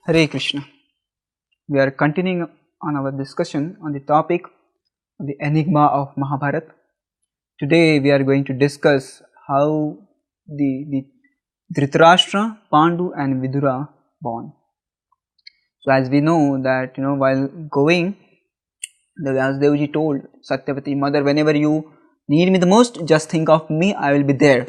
Hare Krishna. We are continuing on our discussion on the topic of the Enigma of Mahabharat. Today we are going to discuss how the Dhritrastra, Pandu and Vidura born. So as we know that while going, the Vyasdevji told Satyavati, mother, whenever you need me the most, just think of me, I will be there.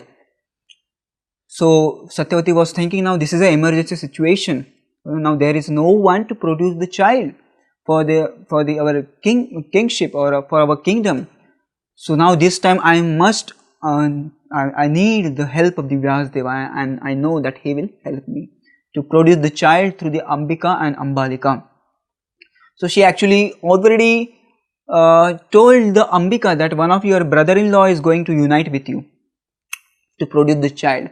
So Satyavati was thinking, now this is an emergency situation. Now there is no one to produce the child for our kingship or for our kingdom. So now this time I must I need the help of the Vyasdeva, and I know that he will help me to produce the child through the Ambika and Ambalika. So she actually already told the Ambika that one of your brother-in-law is going to unite with you to produce the child,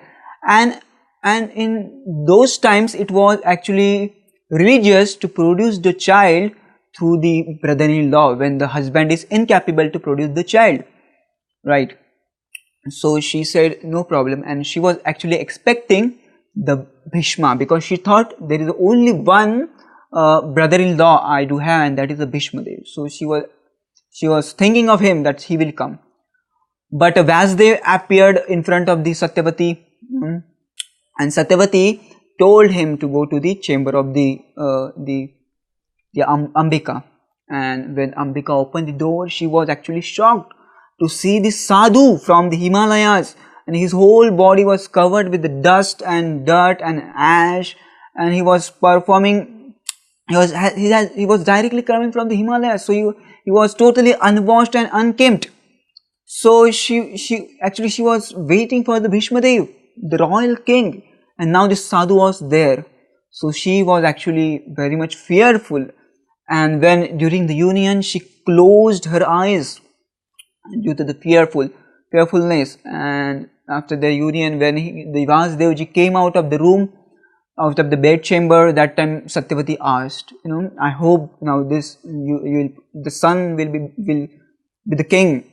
and in those times it was actually religious to produce the child through the brother-in-law when the husband is incapable to produce the child, right? So she said no problem, and she was actually expecting the Bhishma because she thought there is only one brother-in-law I do have, and that is the Bhishma Dev. So she was thinking of him that he will come. But Vyasdev appeared in front of the Satyavati, and Satyavati told him to go to the chamber of the Ambika. And when Ambika opened the door, she was actually shocked to see the sadhu from the Himalayas, and his whole body was covered with the dust and dirt and ash, and he was performing. He was directly coming from the Himalayas, so he was totally unwashed and unkempt. So she was waiting for the Bhishma Dev, the royal king, and now this sadhu was there. So she was actually very much fearful, and when during the union she closed her eyes due to the fearfulness, and after the union, when the Vyasdevji came out of the room, out of the bed chamber, that time Satyavati asked, I hope now the son will be the king.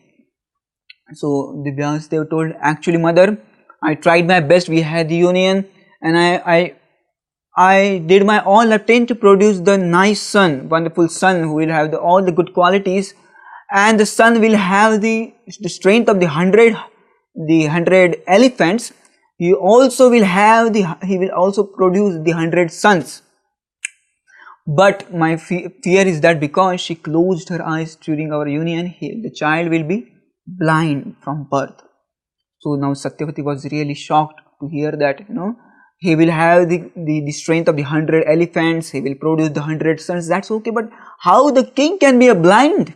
So the Vyasdev told, actually mother, I tried my best, we had the union, and I did my all attempt to produce the nice son, wonderful son who will have all the good qualities, and the son will have the strength of the 100 elephants. He also will produce the 100 sons. But my fear is that because she closed her eyes during our union, the child will be blind from birth. So now Satyavati was really shocked to hear that he will have the strength of the 100 elephants, he will produce the 100 sons. That's okay, but how the king can be a blind?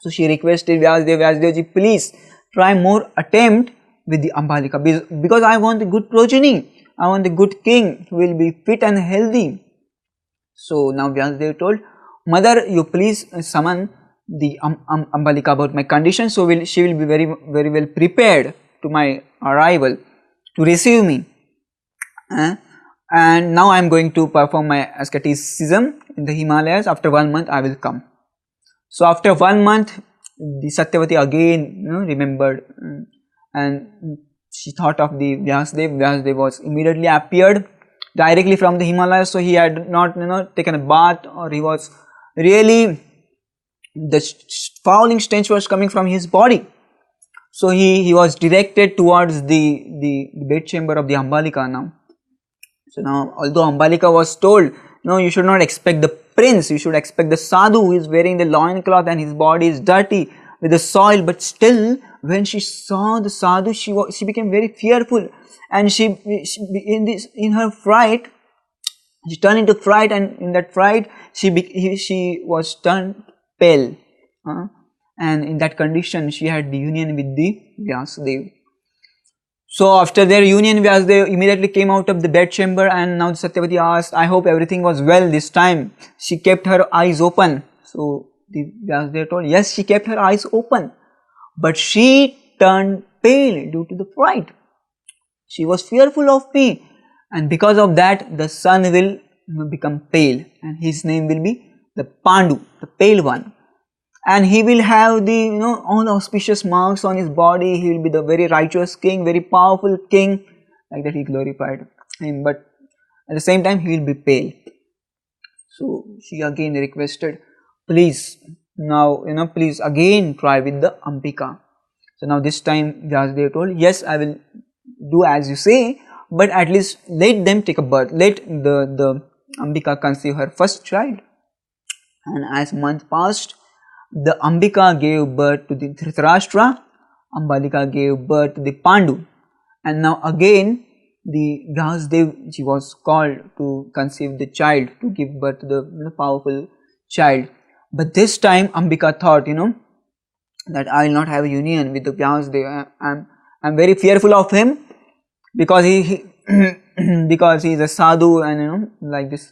So she requested Vyasdevji, please try more attempt with the Ambalika, because I want a good progeny, I want a good king who will be fit and healthy. So now Vyasdev told, mother, you please summon the Ambalika about my condition, so she will be very well prepared to my arrival to receive me. And now I am going to perform my asceticism in the Himalayas. After 1 month I will come. So after 1 month, the Satyavati again remembered, and she thought of the Vyasdev. Vyasdev was immediately appeared directly from the Himalayas, so he had not taken a bath, or he was really, the fouling stench was coming from his body. So he was directed towards the bedchamber of the Ambalika now. So now, although Ambalika was told, no, you should not expect the prince, you should expect the sadhu who is wearing the loin cloth and his body is dirty with the soil, but still when she saw the sadhu, she became very fearful, and she in her fright, she turned into fright, and in that fright she was turned pale, and in that condition she had the union with the Vyasdev. So after their union, Vyasdev immediately came out of the bedchamber, and now Satyavati asked, I hope everything was well this time. She kept her eyes open. So the Vyasdev told, yes, she kept her eyes open, but she turned pale due to the fright. She was fearful of me, and because of that the son will become pale, and his name will be the Pandu, the pale one. And he will have the all auspicious marks on his body. He will be the very righteous king, very powerful king, like that he glorified him, but at the same time he will be pale. So she again requested, please now please again try with the Ambika. So now this time Vyasadeva told, yes, I will do as you say, but at least let them take a birth, let the Ambika conceive her first child. And as months passed, the Ambika gave birth to the Dhritrastra, Ambalika gave birth to the Pandu, and now again the Vyasadeva, she was called to conceive the child, to give birth to the powerful child. But this time Ambika thought, that I will not have a union with the Vyasadeva. I'm very fearful of him, because he because he is a sadhu, and like this.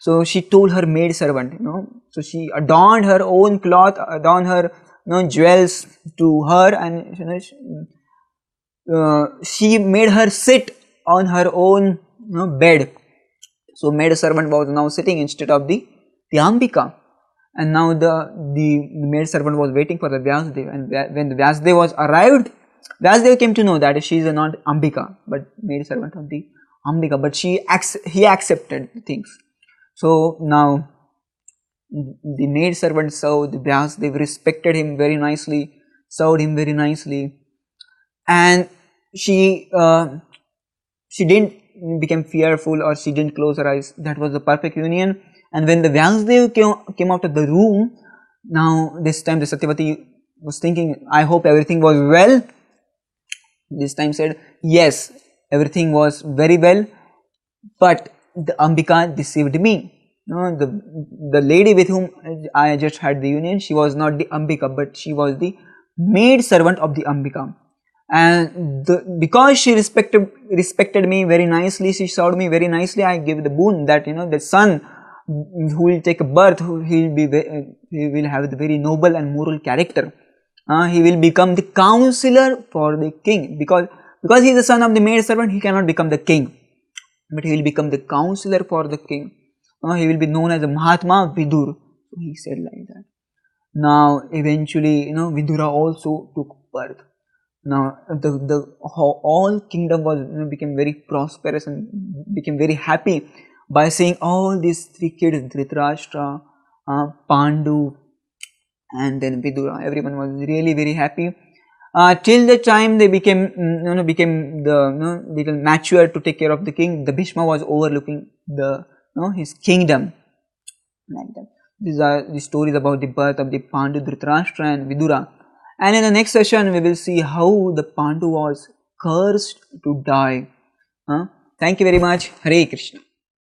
So she told her maid servant, so she adorned her own cloth, adorned her jewels to her, and she made her sit on her own bed. So maid servant was now sitting instead of the Ambika, and now the maid servant was waiting for the Vyasadeva, and when the Vyasadeva was arrived, Vyasadeva came to know that she is not Ambika but maid servant of the Ambika, but he accepted things. So now the maid servant served the Vyasadeva, respected him very nicely, served him very nicely, and she didn't become fearful, or she didn't close her eyes. That was the perfect union. And when the Vyasadeva came out of the room, now this time the Satyavati was thinking, I hope everything was well. This time said, yes, everything was very well, but the Ambika deceived me. The lady with whom I just had the union, she was not the Ambika, but she was the maid servant of the Ambika. And because she respected me very nicely, she served me very nicely, I gave the boon that the son who will take a birth, he will have the very noble and moral character. He will become the counselor for the king, because he is the son of the maid servant, he cannot become the king, but he will become the counselor for the king. He will be known as a Mahatma Vidura. So he said like that. Now eventually Vidura also took birth. Now the all kingdom was became very prosperous and became very happy by seeing all these three kids, Dhritrastra, Pandu, and then Vidura. Everyone was really very happy till the time they became little mature to take care of the king. The Bhishma was overlooking his kingdom, like that. These are the stories about the birth of the Pandu, Dhritrashtra and Vidura. And in the next session we will see how the Pandu was cursed to die. Thank you very much. Hare Krishna.